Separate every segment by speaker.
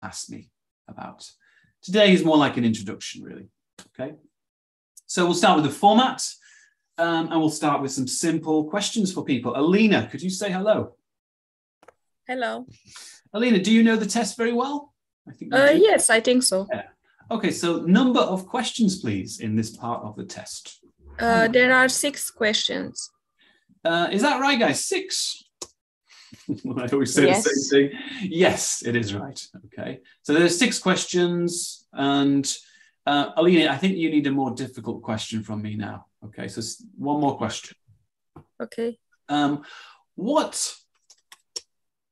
Speaker 1: ask me about. Today is more like an introduction, really. Okay. So we'll start with the format, and we'll start with some simple questions for people. Alina, could you say hello?
Speaker 2: Hello.
Speaker 1: Alina, do you know the test very well? I think you do.
Speaker 2: Yes, I think so.
Speaker 1: Yeah. Okay, so number of questions, please, in this part of the test.
Speaker 2: There are 6 questions.
Speaker 1: Is that right, guys? 6? I always say the same thing. Yes, it is right. Okay, so there's 6 questions, and Alina, I think you need a more difficult question from me now. Okay, so one more question.
Speaker 2: Okay.
Speaker 1: What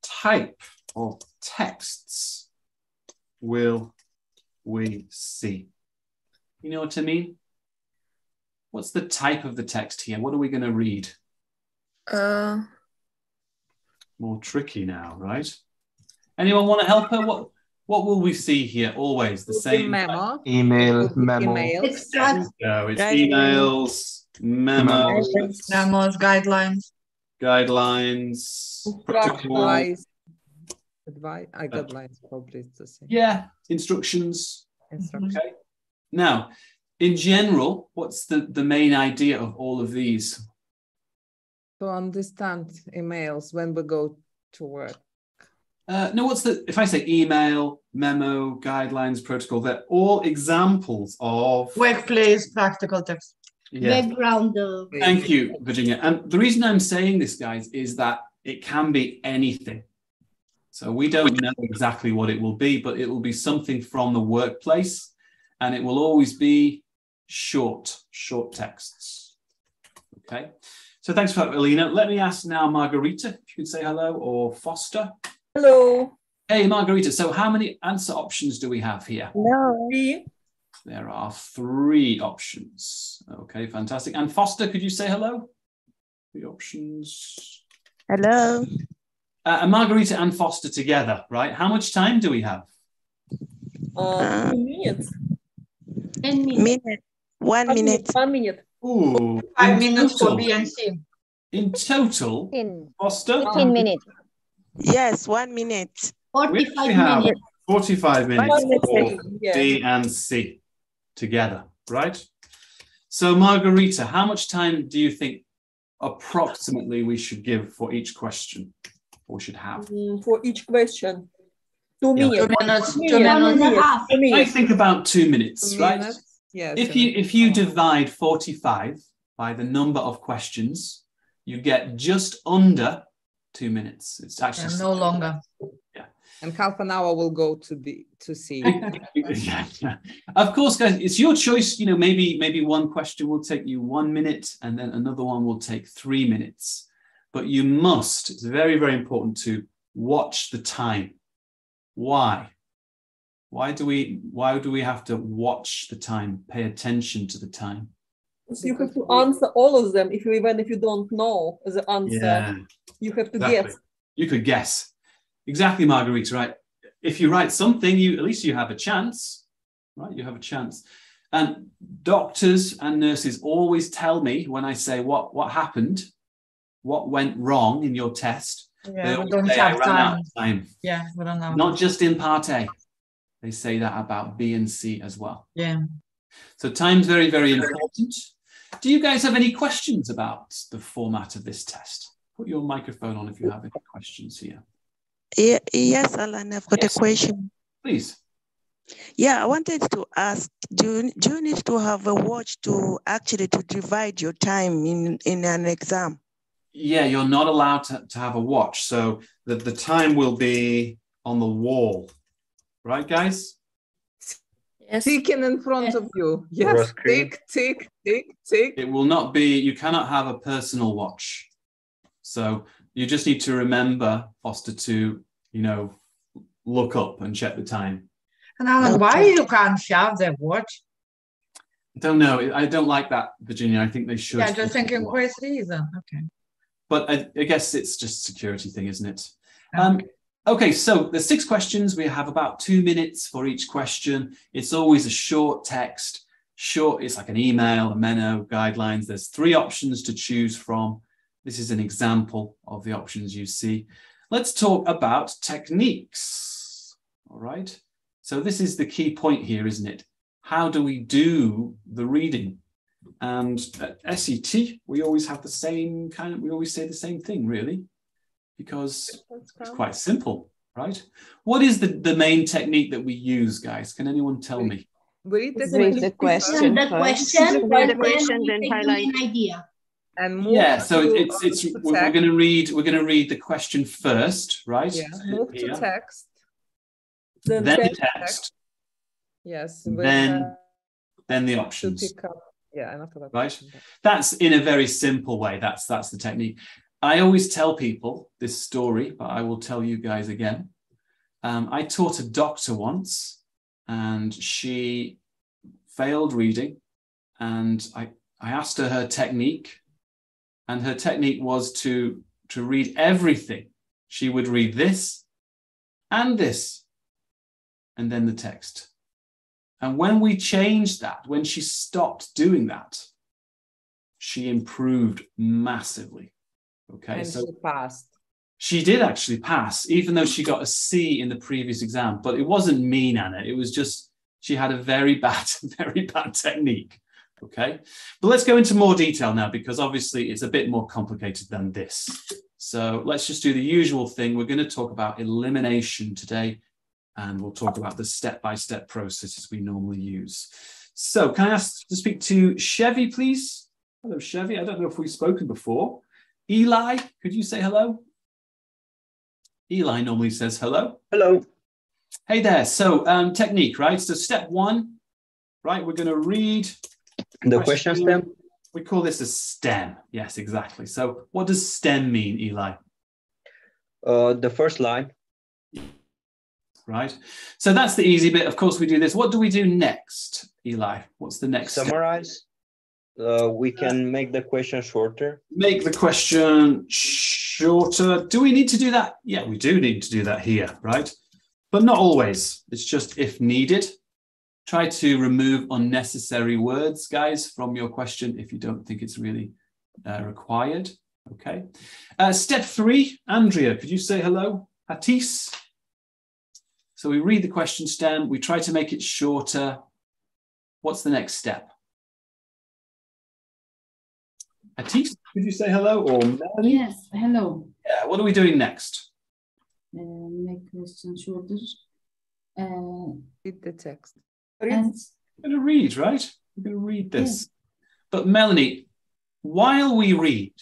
Speaker 1: type of texts will we see? You know what I mean? What's the type of the text here? What are we going to read? More tricky now, right? Anyone want to help her? What will we see here? Always the same.
Speaker 3: Memo.
Speaker 4: Email, memo.
Speaker 3: Emails.
Speaker 1: No, it's emails, memos,
Speaker 3: Guidelines.
Speaker 1: protocol.
Speaker 3: Advice. Guidelines, probably it's the same.
Speaker 1: Yeah, instructions.
Speaker 3: Instructions.
Speaker 1: Okay. Now, in general, what's the main idea of all of these?
Speaker 3: To understand emails when we go to work.
Speaker 1: No, if I say email, memo, guidelines, protocol, they're all examples of
Speaker 5: workplace practical text.
Speaker 1: Yeah.
Speaker 5: Background.
Speaker 1: Thank you, Virginia. And the reason I'm saying this, guys, is that it can be anything. So we don't know exactly what it will be, but it will be something from the workplace, and it will always be short texts. Okay. So thanks for that, Alina. Let me ask now Margarita, if you could say hello, or Foster.
Speaker 2: Hello.
Speaker 1: Hey, Margarita. So how many answer options do we have here?
Speaker 2: Hello.
Speaker 1: There are 3 options. Okay, fantastic. And Foster, could you say hello? The options.
Speaker 6: Hello.
Speaker 1: And Margarita and Foster together, right? How much time do we have?
Speaker 2: 2 minutes.
Speaker 5: 10 minutes.
Speaker 6: 1 minute.
Speaker 2: 1 minute.
Speaker 1: Ooh,
Speaker 5: 5 minutes for B and C.
Speaker 1: In total, Foster?
Speaker 6: 15 minutes. Yes, 1 minute.
Speaker 5: 45 minutes.
Speaker 1: 45 minutes for
Speaker 2: Yeah.
Speaker 1: D and C together, right? So Margarita, how much time do you think approximately we should give for each question, or should have?
Speaker 2: For each question. 2
Speaker 1: Yeah.
Speaker 2: minutes.
Speaker 5: 2 minutes. 2
Speaker 2: 2
Speaker 5: minutes.
Speaker 1: I think about 2 minutes,
Speaker 3: 2
Speaker 1: right?
Speaker 3: minutes. Yes.
Speaker 1: If you divide 45 by the number of questions, you get just under 2 minutes. It's actually
Speaker 5: No longer.
Speaker 1: Yeah.
Speaker 3: And half an hour will go to C.
Speaker 1: Yeah. Of course, guys, it's your choice. You know, maybe one question will take you 1 minute, and then another one will take 3 minutes. But you must. It's very, very important to watch the time. Why? Why do we have to watch the time? Pay attention to the time.
Speaker 2: So you have to answer all of them. Even if you don't know the answer, you have to guess.
Speaker 1: You could guess. Exactly, Margarita, right? If you write something, at least you have a chance, right? You have a chance. And doctors and nurses always tell me when I say what happened, what went wrong in your test.
Speaker 5: Yeah, we don't have time. Yeah, we don't know.
Speaker 1: Not just in part A. They say that about B and C as well.
Speaker 5: Yeah.
Speaker 1: So time's very, very important. Do you guys have any questions about the format of this test? Put your microphone on if you have any questions here.
Speaker 6: Yes, Alan, I've got a question.
Speaker 1: Please.
Speaker 6: Yeah, I wanted to ask, do you need to have a watch to divide your time in an exam?
Speaker 1: Yeah, you're not allowed to have a watch. So the time will be on the wall. Right, guys?
Speaker 2: Yes.
Speaker 3: Ticking in front of you. Yes, tick, tick, tick, tick.
Speaker 1: It will not be, you cannot have a personal watch. So you just need to remember, Foster, to, look up and check the time.
Speaker 5: And Alan, why you can't have that watch?
Speaker 1: I don't know. I don't like that, Virginia. I think they should.
Speaker 5: Yeah, just thinking great reason. Okay.
Speaker 1: But I guess it's just a security thing, isn't it? Okay, so there's 6 questions. We have about 2 minutes for each question. It's always a short text. Short, it's like an email, a memo, guidelines. There's 3 options to choose from. This is an example of the options you see. Let's talk about techniques. All right. So this is the key point here, isn't it? How do we do the reading? And at SET, we always have the same we always say the same thing, really, because it's quite simple, right? What is the main technique that we use, guys? Can anyone tell me?
Speaker 3: Read
Speaker 4: the question.
Speaker 7: The question,
Speaker 4: Read the
Speaker 7: and
Speaker 4: question,
Speaker 7: then
Speaker 4: then
Speaker 7: we take the
Speaker 4: highlight.
Speaker 7: main idea.
Speaker 3: And move
Speaker 1: Yeah, so
Speaker 3: to,
Speaker 1: we're going to read the question first, right?
Speaker 3: Yeah, move to text.
Speaker 1: Then the text.
Speaker 3: Yes.
Speaker 1: Then the options.
Speaker 3: To pick up. Yeah, and after that.
Speaker 1: Right. That's in a very simple way. That's the technique. I always tell people this story, but I will tell you guys again. I taught a doctor once, and she failed reading, and I asked her technique, and her technique was to read everything. She would read this and this, and then the text. And when we changed that, when she stopped doing that, she improved massively. Okay,
Speaker 3: and
Speaker 1: so
Speaker 3: she passed.
Speaker 1: She did actually pass, even though she got a C in the previous exam. But it wasn't mean, Anna. It was just she had a very bad technique. Okay, but let's go into more detail now, because obviously it's a bit more complicated than this. So let's just do the usual thing. We're going to talk about elimination today, and we'll talk about the step-by-step processes we normally use. So can I ask to speak to Chevy, please? Hello, Chevy. I don't know if we've spoken before. Eli, could you say hello? Eli normally says hello.
Speaker 8: Hello.
Speaker 1: Hey there. So technique, right? So step one, right? We're going to read
Speaker 8: the question stem.
Speaker 1: We call this a stem. Yes, exactly. So what does stem mean, Eli?
Speaker 8: The first line.
Speaker 1: Right. So that's the easy bit. Of course, we do this. What do we do next, Eli? What's the next
Speaker 8: Summarize. We can make the question shorter.
Speaker 1: Make the question shorter. Do we need to do that? Yeah, we do need to do that here, right? But not always. It's just if needed. Try to remove unnecessary words, guys, from your question if you don't think it's really required. Okay. Step three, Andrea, could you say hello? Hatis. So we read the question stem. We try to make it shorter. What's the next step? Hatis, could you say hello? Or Melanie?
Speaker 7: Yes, hello.
Speaker 1: Yeah, what are we doing next?
Speaker 7: Make question shorter.
Speaker 3: Read the text.
Speaker 1: We're going to read, right? We're going to read this. Yeah. But Melanie, while we read,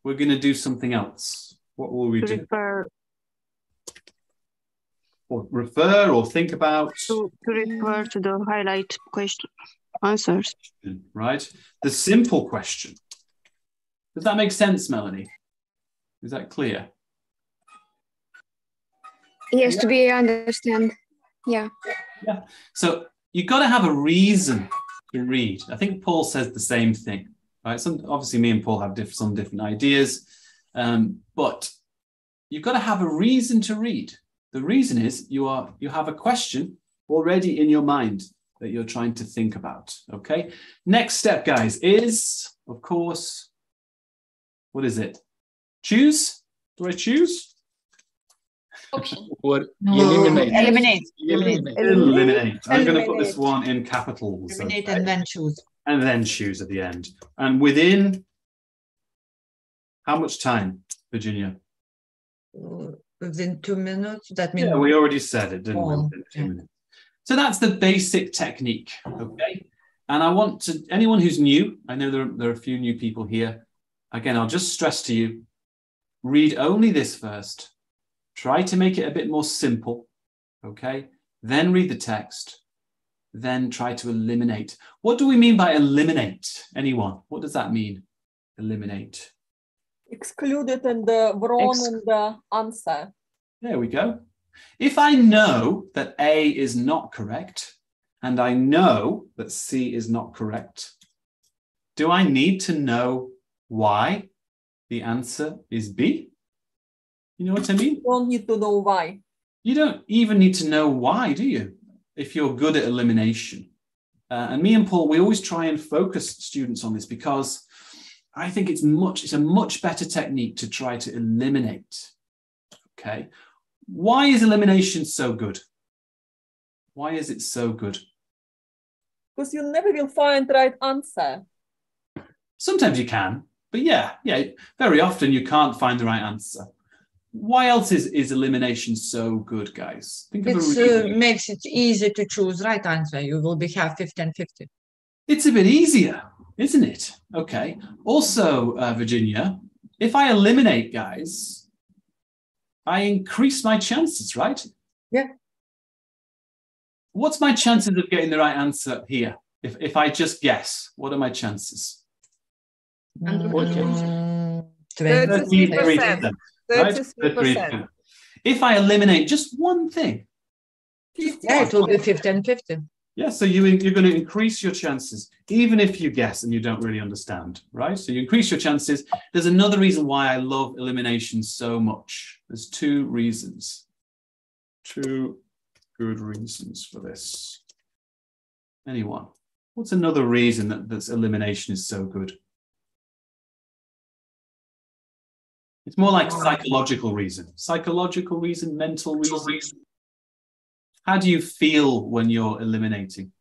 Speaker 1: we're going to do something else. What will we do? Or refer or think about?
Speaker 4: To refer to the highlight question answers.
Speaker 1: Right? The simple question. Does that make sense, Melanie? Is that clear?
Speaker 9: Yes, to be understand. Yeah.
Speaker 1: Yeah. So you've got to have a reason to read. I think Paul says the same thing, right? Obviously, me and Paul have some different ideas, but you've got to have a reason to read. The reason is you have a question already in your mind that you're trying to think about. Okay. Next step, guys, is of course, what is it? Choose? Do I choose?
Speaker 7: Option.
Speaker 1: What?
Speaker 5: No.
Speaker 4: Eliminate.
Speaker 1: Eliminate. I'm going to put this one in capitals.
Speaker 5: Eliminate
Speaker 1: okay.
Speaker 5: and then choose.
Speaker 1: And then choose at the end. And within how much time, Virginia?
Speaker 5: Within 2 minutes. That means.
Speaker 1: Yeah, we already said it, didn't we? Within 2 minutes. So that's the basic technique. Okay. And I want to anyone who's new. I know there are a few new people here. Again, I'll just stress to you, read only this first. Try to make it a bit more simple, okay? Then read the text, then try to eliminate. What do we mean by eliminate? Anyone? What does that mean? Eliminate.
Speaker 2: Exclude it and the wrong and the answer.
Speaker 1: There we go. If I know that A is not correct, and I know that C is not correct, do I need to know why the answer is B? You know what I mean?
Speaker 2: You don't need to know why.
Speaker 1: You don't even need to know why, do you? If you're good at elimination. And me and Paul, we always try and focus students on this because I think it's a much better technique to try to eliminate. Okay. Why is elimination so good? Why is it so good?
Speaker 2: Because you never will find the right answer.
Speaker 1: Sometimes you can, but yeah, very often you can't find the right answer. Why else is elimination so good, guys? Think of a
Speaker 5: It
Speaker 1: reason.
Speaker 5: makes it easy to choose right answer. You will be have 50-50.
Speaker 1: It's a bit easier, isn't it? Okay. Also, Virginia, if I eliminate, guys, I increase my chances, right?
Speaker 5: Yeah.
Speaker 1: What's my chances of getting the right answer here? If I just guess, what are my chances?
Speaker 7: 100%.
Speaker 3: 33%.
Speaker 1: Right?
Speaker 3: 33%.
Speaker 1: If I eliminate just one thing,
Speaker 5: Yeah, it will be 50-50.
Speaker 1: yeah, so you're going to increase your chances, even if you guess and you don't really understand, right? So you increase your chances. There's another reason why I love elimination so much. There's two reasons. Two good reasons for this. Anyone? What's another reason that this elimination is so good? It's more like psychological reason. Psychological reason, mental reason. How do you feel when you're eliminating?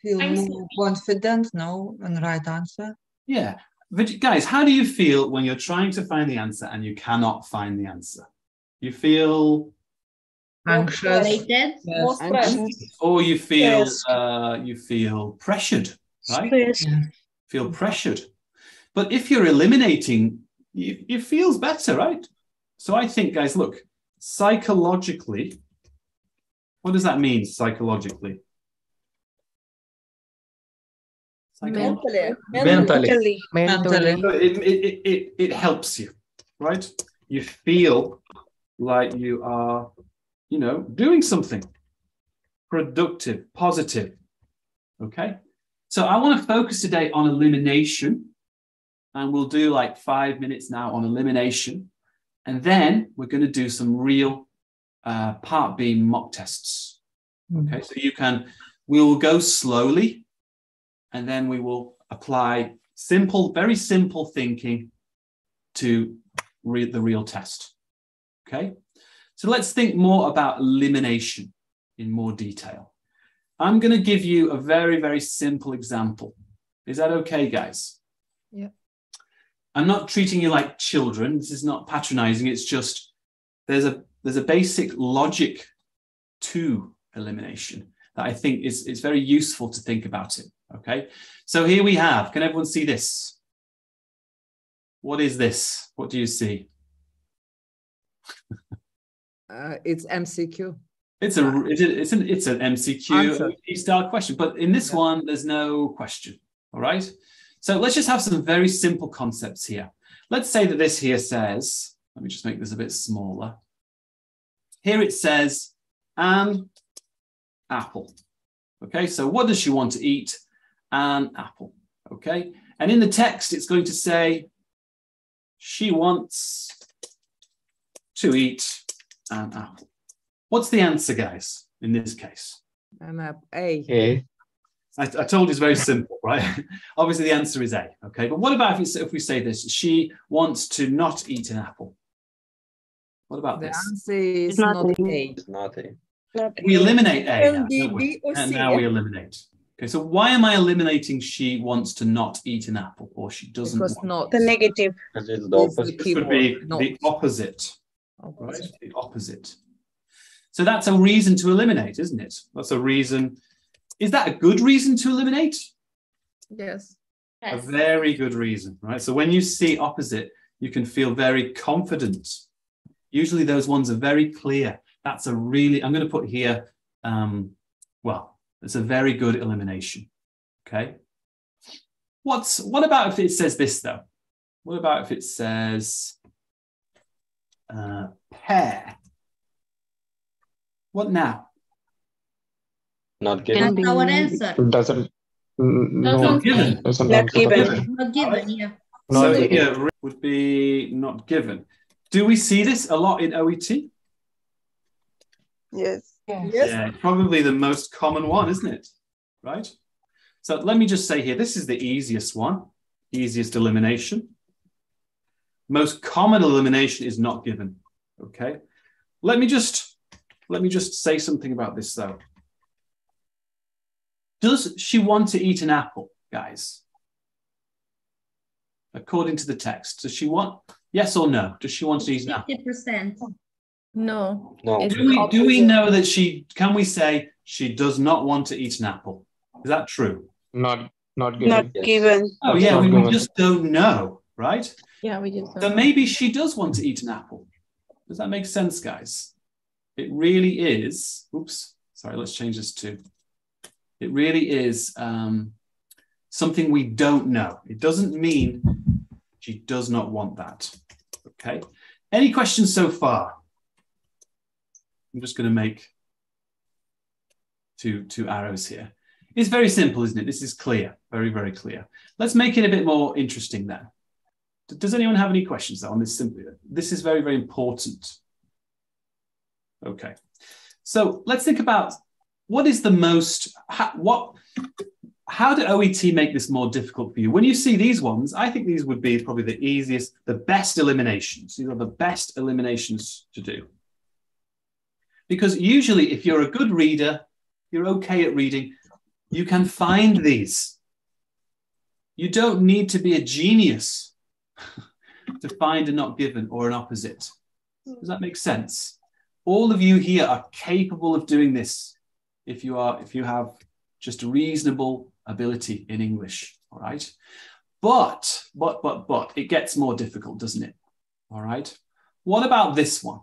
Speaker 5: Feel
Speaker 7: I'm
Speaker 5: more confident, no, on the right answer.
Speaker 1: Yeah. Guys, how do you feel when you're trying to find the answer and you cannot find the answer? You feel
Speaker 5: Anxious.
Speaker 7: Related.
Speaker 2: More stress.
Speaker 1: or you feel
Speaker 4: Stressed.
Speaker 1: pressured, right?
Speaker 4: Stress.
Speaker 5: Yeah.
Speaker 1: Feel pressured. But if you're eliminating, it feels better, right? So I think, guys, look, psychologically, what does that mean psychologically?
Speaker 2: Mentally.
Speaker 4: Mentally.
Speaker 1: So it helps you, right? You feel like you are, doing something productive, positive. Okay. So I want to focus today on elimination, and we'll do like 5 minutes now on elimination. And then we're going to do some real Part B mock tests. Okay. So we will go slowly, and then we will apply very simple thinking to the real test. Okay. So let's think more about elimination in more detail. I'm going to give you a very, very simple example. Is that okay, guys?
Speaker 3: Yeah.
Speaker 1: I'm not treating you like children. This is not patronizing. It's just there's a basic logic to elimination that I think is very useful to think about it. Okay. So here we have, can everyone see this? What is this? What do you see?
Speaker 3: It's MCQ.
Speaker 1: It's an MCQ OET style question, but in this one, there's no question. All right. So let's just have some very simple concepts here. Let's say that this here says, let me just make this a bit smaller. Here it says, an apple. Okay. So what does she want to eat? An apple. Okay. And in the text, it's going to say, she wants to eat an apple. What's the answer, guys, in this case?
Speaker 3: A.
Speaker 1: I told you it's very simple, right? Obviously, the answer is A, okay? But what about if we say this? She wants to not eat an apple. What about
Speaker 3: The
Speaker 1: this?
Speaker 3: answer is
Speaker 4: Not
Speaker 3: not
Speaker 4: A.
Speaker 3: A.
Speaker 8: It's not A.
Speaker 1: We eliminate A now,
Speaker 2: And
Speaker 1: don't we?
Speaker 2: B or
Speaker 1: And
Speaker 2: C.
Speaker 1: now we eliminate. Okay, so why am I eliminating she wants to not eat an apple, or she doesn't
Speaker 3: Because
Speaker 1: want
Speaker 3: not.
Speaker 4: The negative.
Speaker 8: Because it's the
Speaker 3: Is the
Speaker 8: opposite.
Speaker 1: This would be
Speaker 3: Not.
Speaker 1: the opposite, right?
Speaker 3: Opposite.
Speaker 1: The opposite. So that's a reason to eliminate, isn't it? That's a reason. Is that a good reason to eliminate?
Speaker 3: Yes.
Speaker 1: A very good reason, right? So when you see opposite, you can feel very confident. Usually those ones are very clear. That's a really, I'm going to put here, it's a very good elimination, okay? What about if it says this, though? What about if it says pear? What now?
Speaker 8: Not
Speaker 4: Can
Speaker 8: given.
Speaker 4: be
Speaker 7: Our answer.
Speaker 10: Doesn't
Speaker 1: Not given.
Speaker 10: doesn't
Speaker 4: Not
Speaker 10: answer the
Speaker 4: given.
Speaker 10: question.
Speaker 7: Not given, yeah.
Speaker 1: So
Speaker 10: Not given.
Speaker 1: here would be not given. Do we see this a lot in OET?
Speaker 6: Yes.
Speaker 2: Yes.
Speaker 1: Yeah, probably the most common one, isn't it? Right? So let me just say here, this is the easiest one, easiest elimination. Most common elimination is not given, okay? Let me just let me just say something about this though. Does she want to eat an apple, guys? According to the text, does she want, yes or no? Does she want to eat an apple?
Speaker 7: 50%.
Speaker 5: No.
Speaker 8: No.
Speaker 1: Do we know that can we say she does not want to eat an apple? Is that true?
Speaker 10: Not given.
Speaker 4: Not given.
Speaker 1: Oh,
Speaker 10: That's
Speaker 1: yeah,
Speaker 10: not
Speaker 1: we
Speaker 10: given.
Speaker 1: just don't know, right?
Speaker 5: Yeah, we just
Speaker 1: So maybe she does want to eat an apple. Does that make sense, guys? It really is. Oops, sorry, let's change this to. It really is something we don't know. It doesn't mean she does not want that. Okay. Any questions so far? I'm just going to make two arrows here. It's very simple, isn't it? This is clear, very, very clear. Let's make it a bit more interesting then. Does anyone have any questions though on this simply? This is very, very important. Okay. So let's think about what is the most, how did OET make this more difficult for you? When you see these ones, I think these would be probably the easiest, the best eliminations. These are the best eliminations to do. Because usually if you're a good reader, you're okay at reading, you can find these. You don't need to be a genius to find a not given or an opposite. Does that make sense? All of you here are capable of doing this if you have just a reasonable ability in English, all right? But it gets more difficult, doesn't it? All right. What about this one?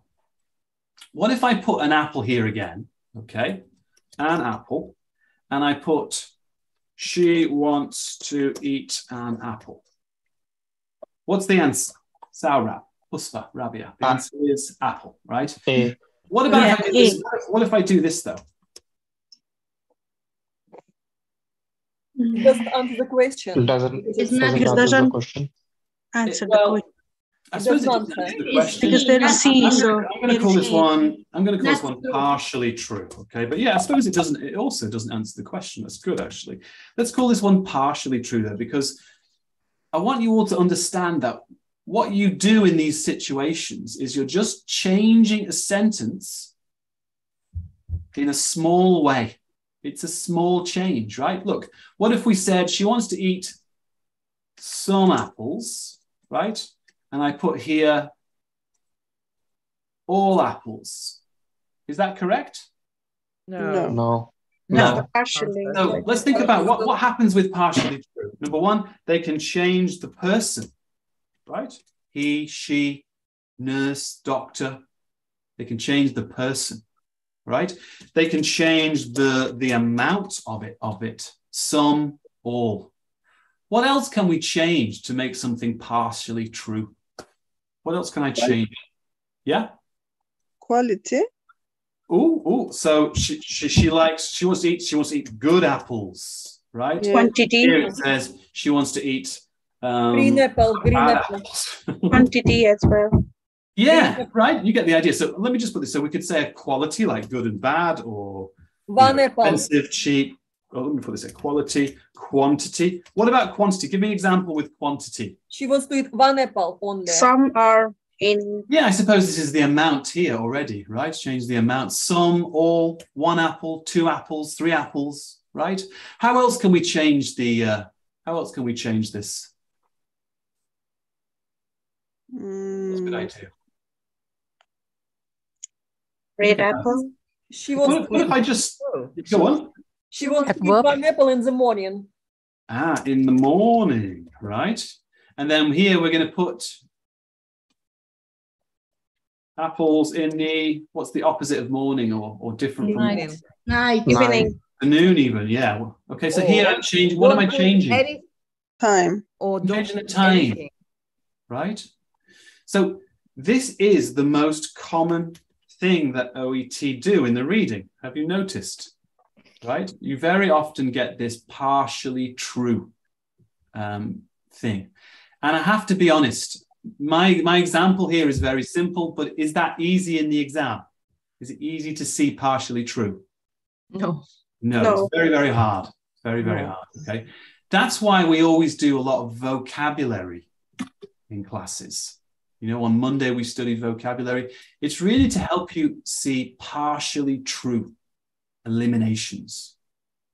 Speaker 1: What if I put an apple here again, okay? An apple, and I put, she wants to eat an apple. What's the answer? Saura, Usfa, Rabia. The answer is apple, right?
Speaker 10: A.
Speaker 1: What about if I do this? What if I do this though?
Speaker 2: It doesn't answer the question.
Speaker 10: It doesn't
Speaker 4: Doesn't
Speaker 10: answer the question.
Speaker 4: answer the
Speaker 1: Well,
Speaker 4: question.
Speaker 1: I suppose it
Speaker 2: doesn't
Speaker 1: doesn't
Speaker 2: answer.
Speaker 1: answer the question.
Speaker 4: Because there is C, so
Speaker 1: I'm going to call this one. I'm going to call this
Speaker 7: That's
Speaker 1: one
Speaker 7: true.
Speaker 1: partially true. Okay, but yeah, I suppose it doesn't. It also doesn't answer the question. That's good, actually. Let's call this one partially true, though, because I want you all to understand that what you do in these situations is you're just changing a sentence in a small way. It's a small change, right? Look, what if we said she wants to eat some apples, right? And I put here all apples. Is that correct?
Speaker 3: No.
Speaker 10: No.
Speaker 4: No. Partially.
Speaker 1: So let's think about what happens with partially true. Number one, they can change the person, right? He, she, nurse, doctor. They can change the person, right? They can change the amount of it, some, all. What else can we change to make something partially true? What else can I change? Yeah?
Speaker 11: Quality.
Speaker 1: Oh, so she wants to eat good apples, right?
Speaker 11: Yeah.
Speaker 4: Quantity.
Speaker 1: Here it says she wants to eat
Speaker 2: Green apple, green
Speaker 1: bad
Speaker 2: apple.
Speaker 1: apples.
Speaker 4: Quantity as well.
Speaker 1: Yeah, right. You get the idea. So let me just put this. So we could say a quality like good and bad, or
Speaker 2: One apple.
Speaker 1: expensive, cheap. Oh, let me put this at quality, quantity. What about quantity? Give me an example with quantity.
Speaker 2: She wants to eat one apple only.
Speaker 4: Some are in
Speaker 1: Yeah, I suppose this is the amount here already, right? Change the amount. Some, all, one apple, two apples, three apples, right? How else can we change how else can we change this? That's a good idea.
Speaker 4: red apple.
Speaker 2: She wants
Speaker 1: What if I just go on?
Speaker 2: She wants to eat one apple in the morning.
Speaker 1: In the morning, right? And then here we're going to put apples in what's the opposite of morning or different from
Speaker 3: Night.
Speaker 7: Night.
Speaker 4: Evening.
Speaker 1: the noon even, yeah. Okay, so here I'm changing, what am I changing?
Speaker 11: Time.
Speaker 3: Or
Speaker 1: I'm
Speaker 3: don't
Speaker 1: changing the
Speaker 3: put
Speaker 1: time,
Speaker 3: anything.
Speaker 1: right? So this is the most common thing that OET do in the reading. Have you noticed? Right? You very often get this partially true thing. And I have to be honest, my example here is very simple, but is that easy in the exam? Is it easy to see partially true?
Speaker 3: No.
Speaker 1: No, it's very, very hard. Very, very hard. Okay. That's why we always do a lot of vocabulary in classes. You know, on Monday we studied vocabulary. It's really to help you see partially true eliminations.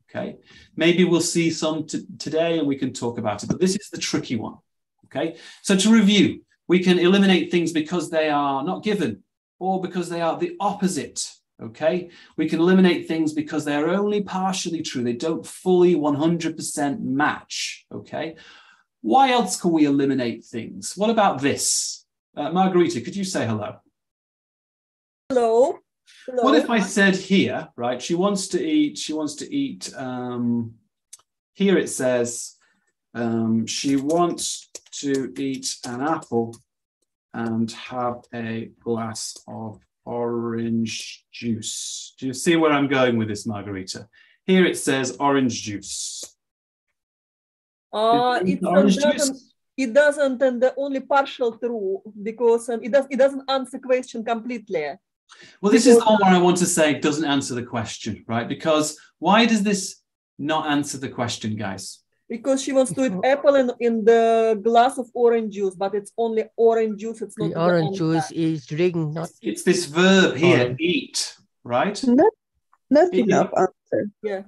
Speaker 1: Okay, maybe we'll see some today and we can talk about it, but this is the tricky one. Okay, so to review, we can eliminate things because they are not given or because they are the opposite. Okay, we can eliminate things because they are only partially true. They don't fully 100% match. Okay, why else can we eliminate things? What about this? Margarita, could you say hello?
Speaker 2: Hello. Hello.
Speaker 1: What if I said here, right? She wants to eat, here it says, she wants to eat an apple and have a glass of orange juice. Do you see where I'm going with this, Margarita? Here it says orange juice.
Speaker 2: It doesn't, and the only partial true, because it doesn't answer question completely.
Speaker 1: Well, this is the one where I want to say it doesn't answer the question, right? Because why does this not answer the question, guys?
Speaker 2: Because she wants to eat apple in the glass of orange juice, but it's only orange juice. It's not
Speaker 12: the orange juice is drink, not.
Speaker 1: It's this verb here, eat, right?
Speaker 11: Not enough answer.
Speaker 2: Yeah.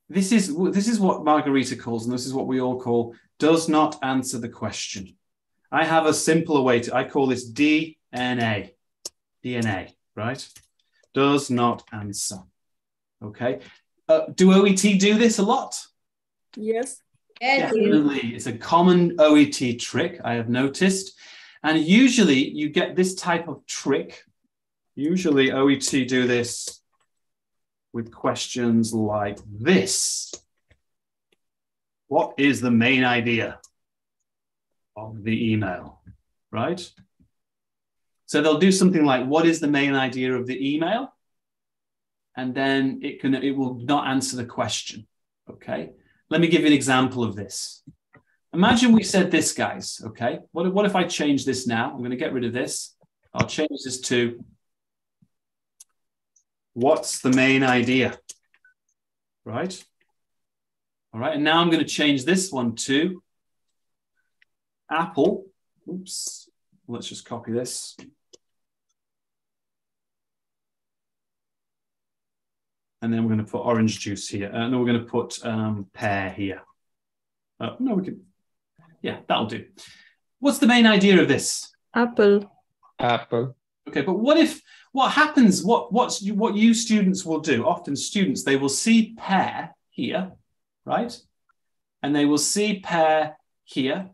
Speaker 1: This is what Margarita calls, and this is what we all call, does not answer the question. I have a simpler way I call this DNA, right? Does not answer. Okay. Do OET do this a lot?
Speaker 2: Yes.
Speaker 1: Definitely. It's a common OET trick, I have noticed. And usually you get this type of trick. Usually OET do this with questions like this. What is the main idea of the email, right? So they'll do something like, what is the main idea of the email? And then it will not answer the question, okay? Let me give you an example of this. Imagine we said this, guys, okay? What if I change this now? I'm going to get rid of this. I'll change this to, what's the main idea, right? All right, and now I'm going to change this one to apple. Oops, let's just copy this. And then we're going to put orange juice here. And then we're going to put pear here. No, we can, yeah, that'll do. What's the main idea of this?
Speaker 10: Apple.
Speaker 1: Okay, but what happens, what you students will do, often students, they will see pear here, right? And they will see pear here,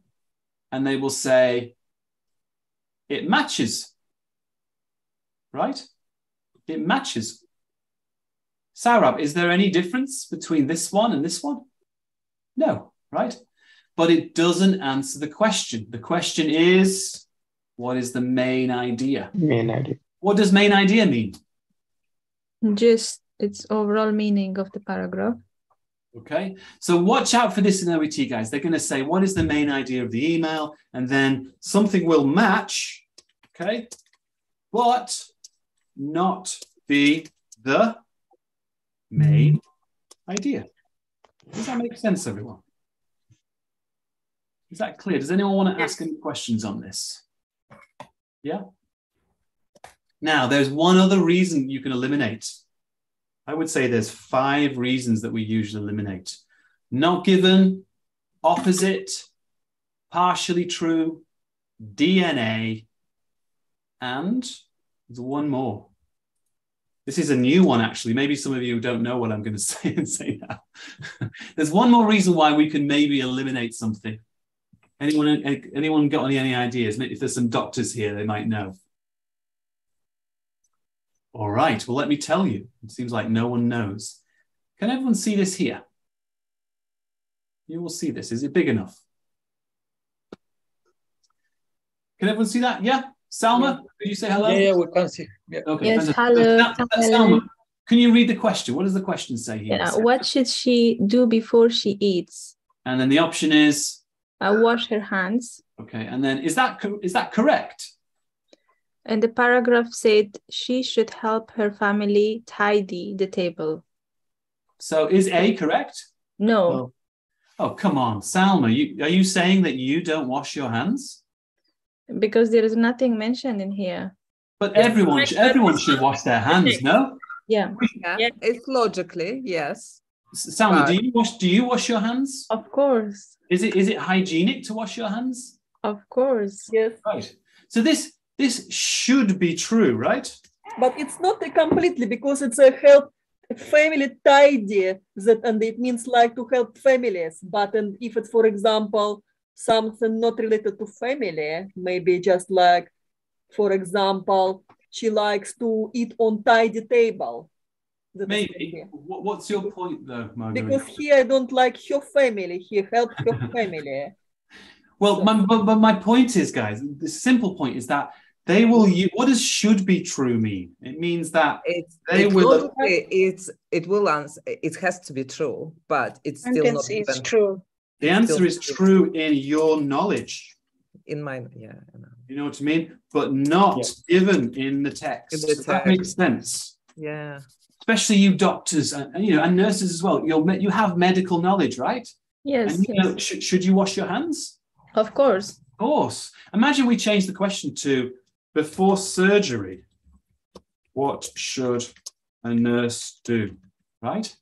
Speaker 1: and they will say, it matches, right? It matches. Saurabh, is there any difference between this one and this one? No, right? But it doesn't answer the question. The question is, what is the main idea?
Speaker 10: Main idea.
Speaker 1: What does main idea mean?
Speaker 13: Just its overall meaning of the paragraph.
Speaker 1: Okay, so watch out for this in OET, guys. They're going to say, what is the main idea of the email? And then something will match, okay, but not be the main idea. Does that make sense, everyone? Is that clear? Does anyone want to ask any questions on this? Yeah? Now, there's one other reason you can eliminate. I would say there's 5 reasons that we usually eliminate. Not given, opposite, partially true, DNA, and there's one more. This is a new one, actually. Maybe some of you don't know what I'm going to say and say now. There's one more reason why we can maybe eliminate something. Anyone got any ideas? Maybe if there's some doctors here, they might know. All right, well, let me tell you. It seems like no one knows. Can everyone see this here? You will see this. Is it big enough? Can everyone see that? Yeah? Salma, could you say hello?
Speaker 14: Yeah, we can see. Yeah.
Speaker 1: Okay,
Speaker 13: yes, hello.
Speaker 1: Salma, can you read the question? What does the question say here?
Speaker 13: Yeah, what should she do before she eats?
Speaker 1: And then the option is?
Speaker 13: Wash her hands.
Speaker 1: Okay, and then is that correct?
Speaker 13: And the paragraph said she should help her family tidy the table.
Speaker 1: So is A correct?
Speaker 13: No.
Speaker 1: Oh, come on, Salma. Are you saying that you don't wash your hands?
Speaker 13: because there is nothing mentioned in here.
Speaker 1: But everyone should wash their hands, no?
Speaker 13: Yeah.
Speaker 3: Yeah, it's logically, yes.
Speaker 1: Salma,
Speaker 3: But-
Speaker 1: do you wash your hands?
Speaker 13: Of course.
Speaker 1: Is it hygienic to wash your hands?
Speaker 13: Of course.
Speaker 2: Yes.
Speaker 1: Right. So this should be true, right?
Speaker 2: But it's not completely, because it's a help family tidy, that, and it means like to help families. But and if it's, for example, something not related to family, maybe just like, for example, she likes to eat on tidy table. That is
Speaker 1: Maybe. What's your point though, Marguerite?
Speaker 2: because here I don't like her family. He helped her family.
Speaker 1: Well, but my point is, guys, the simple point is that they will use, what does should be true mean? It means that they will.
Speaker 3: It has to be true, but it's still not
Speaker 4: Sentence is true.
Speaker 1: The answer is true in your knowledge.
Speaker 3: In mine, yeah.
Speaker 1: You know what I mean? But not given in the text.
Speaker 3: In the
Speaker 1: Does that makes sense?
Speaker 3: Yeah.
Speaker 1: Especially you doctors and you know, and nurses as well. You have medical knowledge, right?
Speaker 13: Yes.
Speaker 1: And you know, should you wash your hands?
Speaker 13: Of course.
Speaker 1: Of course. Imagine we change the question to before surgery. What should a nurse do? Right?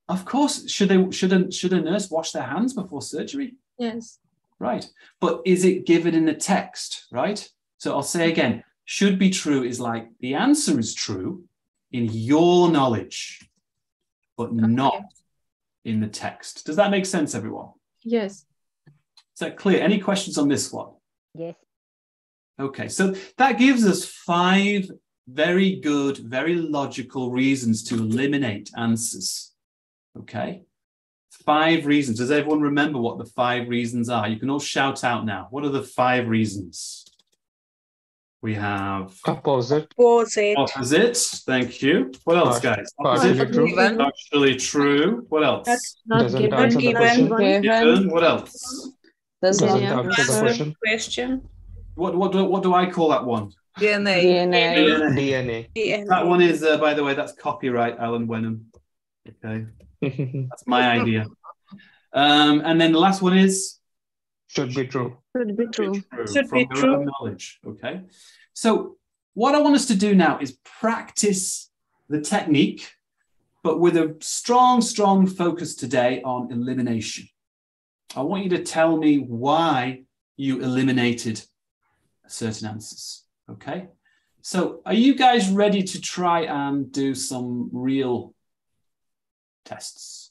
Speaker 1: Of course. Should a nurse wash their hands before surgery?
Speaker 13: Yes.
Speaker 1: Right. But is it given in the text? Right. So I'll say again, should be true is like the answer is true in your knowledge, but not in the text. Does that make sense, everyone?
Speaker 13: Yes.
Speaker 1: Is that clear? Any questions on this one?
Speaker 12: Yes.
Speaker 1: Okay, so that gives us 5 very good, very logical reasons to eliminate answers. Okay, 5 reasons. Does everyone remember what the 5 reasons are? You can all shout out now. What are the 5 reasons? We have
Speaker 10: Opposite.
Speaker 1: Opposite. Thank you. What else, guys?
Speaker 10: Partially
Speaker 1: Opposite.
Speaker 10: true.
Speaker 1: Actually true. What else?
Speaker 10: Doesn't answer the question.
Speaker 1: Given. What else?
Speaker 10: Doesn't answer the question.
Speaker 1: What do I call that one?
Speaker 3: DNA.
Speaker 1: That one is, by the way, that's copyright Alan Wenham. Okay, that's my idea. And then the last one is
Speaker 10: should be true.
Speaker 4: Should be true.
Speaker 1: From your own knowledge. Okay. So what I want us to do now is practice the technique, but with a strong focus today on elimination. I want you to tell me why you eliminated certain answers. Okay. So are you guys ready to try and do some real tests?